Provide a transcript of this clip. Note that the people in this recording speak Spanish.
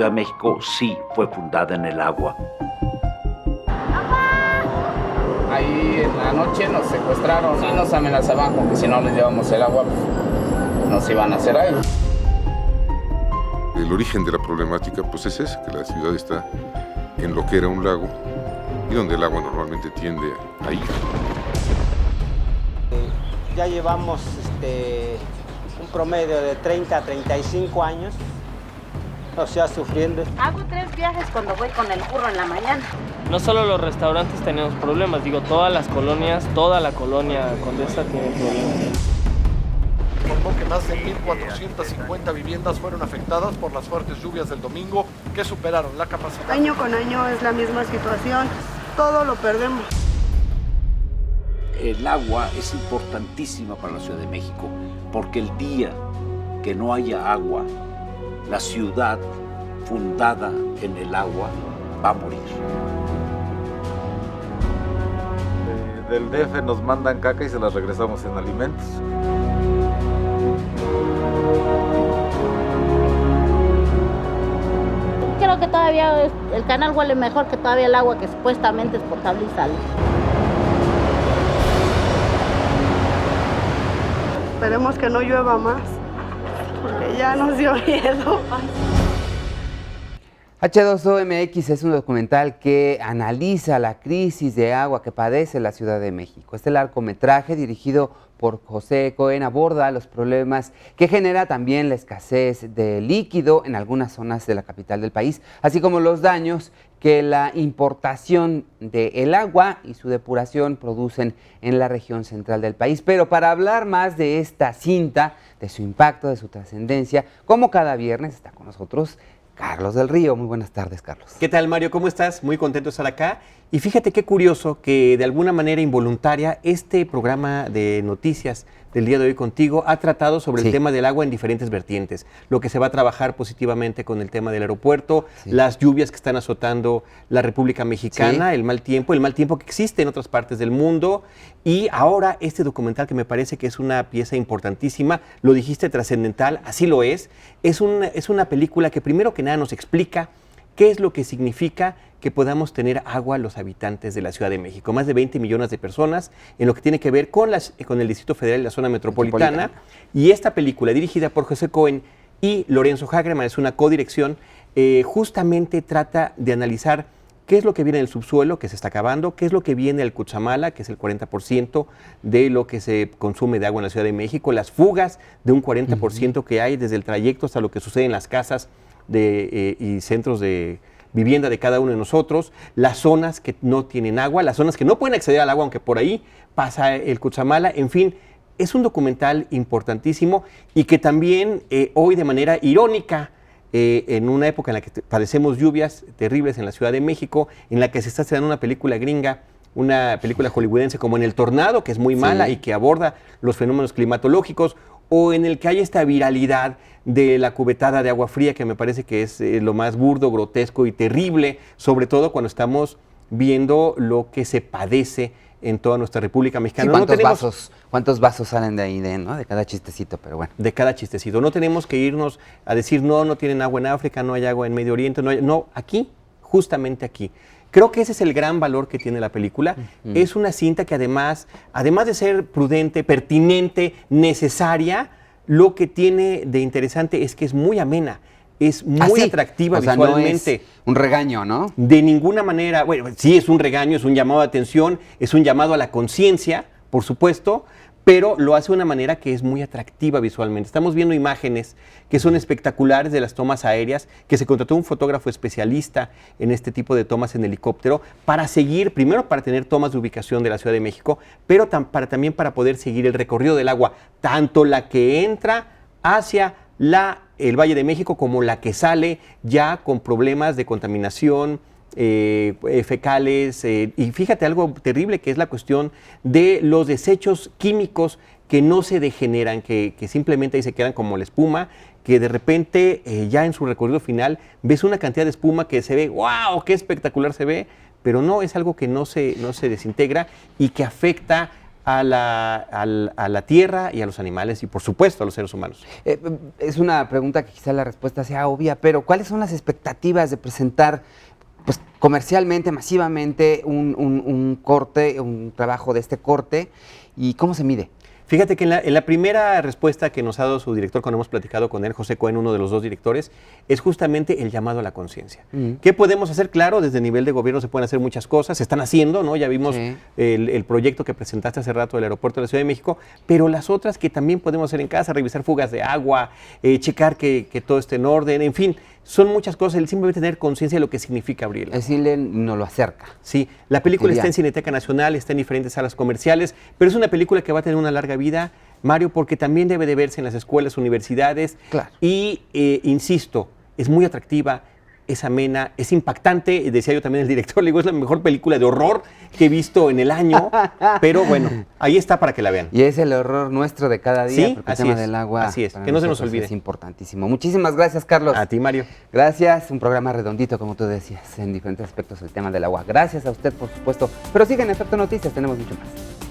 Ciudad de México sí fue fundada en el agua. Ahí en la noche nos secuestraron y nos amenazaban con que si no les llevamos el agua, pues, nos iban a hacer ahí. El origen de la problemática pues es ese, que la ciudad está en lo que era un lago y donde el agua normalmente tiende a ir. Ya llevamos un promedio de 30 a 35 años, o sea, sufriendo. Hago 3 viajes cuando voy con el burro en la mañana. No solo los restaurantes tenemos problemas, digo, todas las colonias, toda la colonia Condesa tiene problemas. Informó que más de 1.450 viviendas fueron afectadas por las fuertes lluvias del domingo que superaron la capacidad. Año con año es la misma situación, todo lo perdemos. El agua es importantísima para la Ciudad de México, porque el día que no haya agua, la ciudad fundada en el agua va a morir. Del DF nos mandan caca y se las regresamos en alimentos. Creo que todavía el canal huele mejor que todavía el agua que supuestamente es potable y sale. Esperemos que no llueva más, porque ya nos dio miedo. H2O MX es un documental que analiza la crisis de agua que padece la Ciudad de México. Este largometraje, dirigido por José Cohen, aborda los problemas que genera también la escasez de líquido en algunas zonas de la capital del país, así como los daños que la importación del agua y su depuración producen en la región central del país. Pero para hablar más de esta cinta, de su impacto, de su trascendencia, como cada viernes está con nosotros Carlos del Río. Muy buenas tardes, Carlos. ¿Qué tal, Mario? ¿Cómo estás? Muy contento de estar acá. Y fíjate qué curioso que de alguna manera involuntaria este programa de noticias del día de hoy contigo ha tratado sobre el tema del agua en diferentes vertientes. Lo que se va a trabajar positivamente con el tema del aeropuerto, las lluvias que están azotando la República Mexicana, el mal tiempo que existe en otras partes del mundo. Y ahora este documental que me parece que es una pieza importantísima, lo dijiste, trascendental, así lo es una película que primero que nada nos explica qué es lo que significa que podamos tener agua los habitantes de la Ciudad de México. Más de 20 millones de personas en lo que tiene que ver con el Distrito Federal y la zona metropolitana. Y esta película, dirigida por José Cohen y Lorenzo Hagerman, es una codirección, justamente trata de analizar qué es lo que viene del subsuelo, que se está acabando, qué es lo que viene del Cutzamala, que es el 40% de lo que se consume de agua en la Ciudad de México, las fugas de un 40% que hay desde el trayecto hasta lo que sucede en las casas y centros de vivienda de cada uno de nosotros, las zonas que no tienen agua, las zonas que no pueden acceder al agua, aunque por ahí pasa el Cutzamala. En fin, es un documental importantísimo y que también hoy de manera irónica, en una época en la que padecemos lluvias terribles en la Ciudad de México, en la que se está estrenando una película gringa, una película hollywoodense como En el Tornado, que es muy mala y que aborda los fenómenos climatológicos, o en el que hay esta viralidad de la cubetada de agua fría, que me parece que es lo más burdo, grotesco y terrible, sobre todo cuando estamos viendo lo que se padece en toda nuestra República Mexicana. ¿Cuántos vasos salen de ahí, de cada chistecito? Pero bueno. De cada chistecito. No tenemos que irnos a decir, no tienen agua en África, no hay agua en Medio Oriente, no, aquí, justamente aquí. Creo que ese es el gran valor que tiene la película. Es una cinta que además de ser prudente, pertinente, necesaria, lo que tiene de interesante es que es muy amena, es muy atractiva visualmente. No es un regaño, ¿no? De ninguna manera. Bueno, sí es un regaño, es un llamado de atención, es un llamado a la conciencia, por supuesto, pero lo hace de una manera que es muy atractiva visualmente. Estamos viendo imágenes que son espectaculares de las tomas aéreas, que se contrató un fotógrafo especialista en este tipo de tomas en helicóptero para seguir, primero para tener tomas de ubicación de la Ciudad de México, pero también para poder seguir el recorrido del agua, tanto la que entra hacia el Valle de México como la que sale ya con problemas de contaminación, fecales, y fíjate algo terrible que es la cuestión de los desechos químicos que no se degeneran, que simplemente ahí se quedan como la espuma, que de repente ya en su recorrido final ves una cantidad de espuma que se ve, ¡wow!, qué espectacular se ve, pero no, es algo que no se desintegra y que afecta a la tierra y a los animales y, por supuesto, a los seres humanos. Es una pregunta que quizá la respuesta sea obvia, pero ¿cuáles son las expectativas de presentar pues, comercialmente, masivamente, un trabajo de este corte, y cómo se mide? Fíjate que en la primera respuesta que nos ha dado su director, cuando hemos platicado con él, José Cohen, uno de los dos directores, es justamente el llamado a la conciencia. ¿Qué podemos hacer? Claro, desde el nivel de gobierno se pueden hacer muchas cosas, se están haciendo, ¿no? Ya vimos el proyecto que presentaste hace rato del aeropuerto de la Ciudad de México, pero las otras que también podemos hacer en casa, revisar fugas de agua, checar que todo esté en orden, en fin, son muchas cosas, el simplemente tener conciencia de lo que significa abrirla. Decirle nos lo acerca. Sí, la película está en Cineteca Nacional, está en diferentes salas comerciales, pero es una película que va a tener una larga vida, Mario, porque también debe de verse en las escuelas, universidades, y insisto, es muy atractiva, es amena, es impactante, decía yo también el director, le digo, es la mejor película de horror que he visto en el año, pero bueno, ahí está para que la vean. Y es el horror nuestro de cada día, sí, porque el tema del agua, así es, que no se nos olvide. Es importantísimo. Muchísimas gracias, Carlos. A ti, Mario. Gracias, un programa redondito, como tú decías, en diferentes aspectos del tema del agua. Gracias a usted, por supuesto, pero sigue en Efecto Noticias, tenemos mucho más.